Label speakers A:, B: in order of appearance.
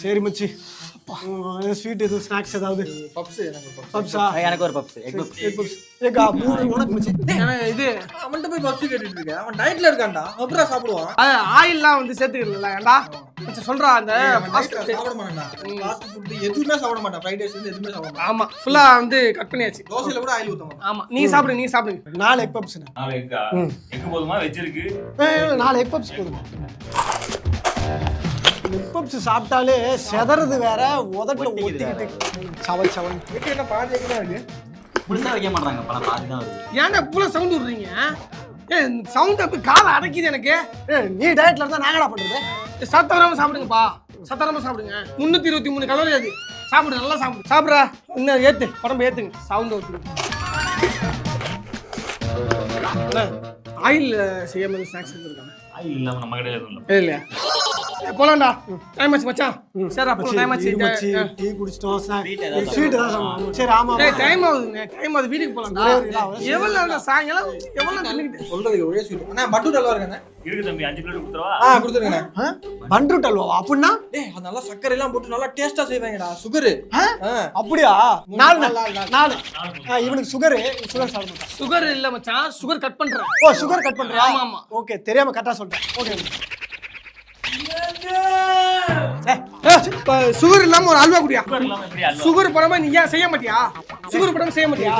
A: சரி மச்சி ஸ்வீட் எதுவும் ஸ்நாக்ஸ் ஏதாவது
B: பப்ஸ்
A: பப்ஸா
C: எனக்கு ஒரு பப்ஸ் எக் பப்ஸ்
A: ஏக்கா 3 உனக்கு மச்சி
D: இது
B: அவன்கிட்ட போய் பப்ஸ் கேட்டுட்டு இருக்கேன். அவன் டயட்ல இருக்கான்டா. அப்புறம் சாப்பிடுவான்.
D: ஆயில்லாம் வந்து சேர்த்துக்கல ஏன்டா சொல்றா அந்த
B: சாப்பிட மாட்டான்டா. ஃபாஸ்ட் ஃபுட் எதுவுமே சாப்பிட மாட்டான். ஃப்ரைட் ரைஸ் எதுவுமே சாப்பிட மாட்டான்.
D: ஆமா ஃபுல்லா வந்து கட் பண்ணியாச்சு.
B: தோசையில கூட ஆயில் ஊத்த மாட்டான்.
D: ஆமா நீ சாப்பிடுங்க
A: 4 எக் பப்ஸ்ண்ணா
E: 4 எக் போதுமா வெஜ் இருக்கு
A: 4 எக் பப்ஸ் போதுமா எக் பப்ஸ் சாப்பிட்டாலே செதறது வேற உதட்டுல ஒட்டிக்கிட்டு சவல் சவல்
B: இது என்ன பாதி எக்கு தான் இருக்கு.
C: புதுசா வைக்க மாட்டாங்க பணம் பாதி தான் வருது.
D: ஏன்னா இவ்வளவு சவுண்ட் விடுறீங்க சவுண்ட் அப்படி காலை அடைக்குது எனக்கு.
A: நீ டயட்ல இருந்தா நாங்கடா பண்றது
D: சத்தாராம சாப்பிடுங்கப்பா சத்தாராம சாப்பிடுங்க 323 கலோரி அது சாப்பிடு நல்லா சாப்பிடுறா இன்னும் ஏத்து உடம்பு ஏத்துங்க சவுண்ட் ஊத்துங்க ஆயில் செய்யாம ஸ்நாக்ஸ் எடுத்துருக்காங்க
E: ஆயில் இல்லாம நம்ம கடையில எதுவும் இல்ல
D: இல்லையா போலாம்டா டைம் ஆச்சு மச்சான் சரி அப்போ டைம் ஆச்சு
A: மச்சி டீ குடிச்சிட்டோம் ஸ்வீட் தான் சாப்பிடுவோம் சரி ஆமா
D: டைம் ஆகுது வீட்டுக்கு போலாம்டா எவ்வளவு நேரம் சாயங்காலம் எவ்வளவு நேரம்
B: சொல்றதுக்கு ஒரே ஸ்வீட். அண்ணா பட்டூர் அல்வா இருக்கானே.
E: இருக்கு தம்பி 5 பிளேட் கொடுத்துறவா
B: கொடுத்துருங்கண்ணே.
A: பண்ருட் அல்வா அப்படின்னா
B: டேய் அது நல்லா சக்கரை எல்லாம் போட்டு நல்லா டேஸ்டா செய்வாங்கடா. சுகர்.
A: அப்படியா 4 இவனுக்கு சுகர் சாப்பிட மாட்டான்
D: சுகர் இல்ல மச்சான் சுகர் கட் பண்றேன்
A: ஓ சுகர் கட் பண்றியா
D: ஆமா ஆமா
A: ஓகே தெரியாம கரெக்டா சொல்றேன் ஓகே
D: சுகர் இல்லாம ஒரு அல்வா குடியா
E: சுகர் இல்லாம எப்படி அல்வா
D: சுகர் போடாம நீ ஏன் செய்ய மாட்டியா சுகர் போடாம செய்ய மாட்டியா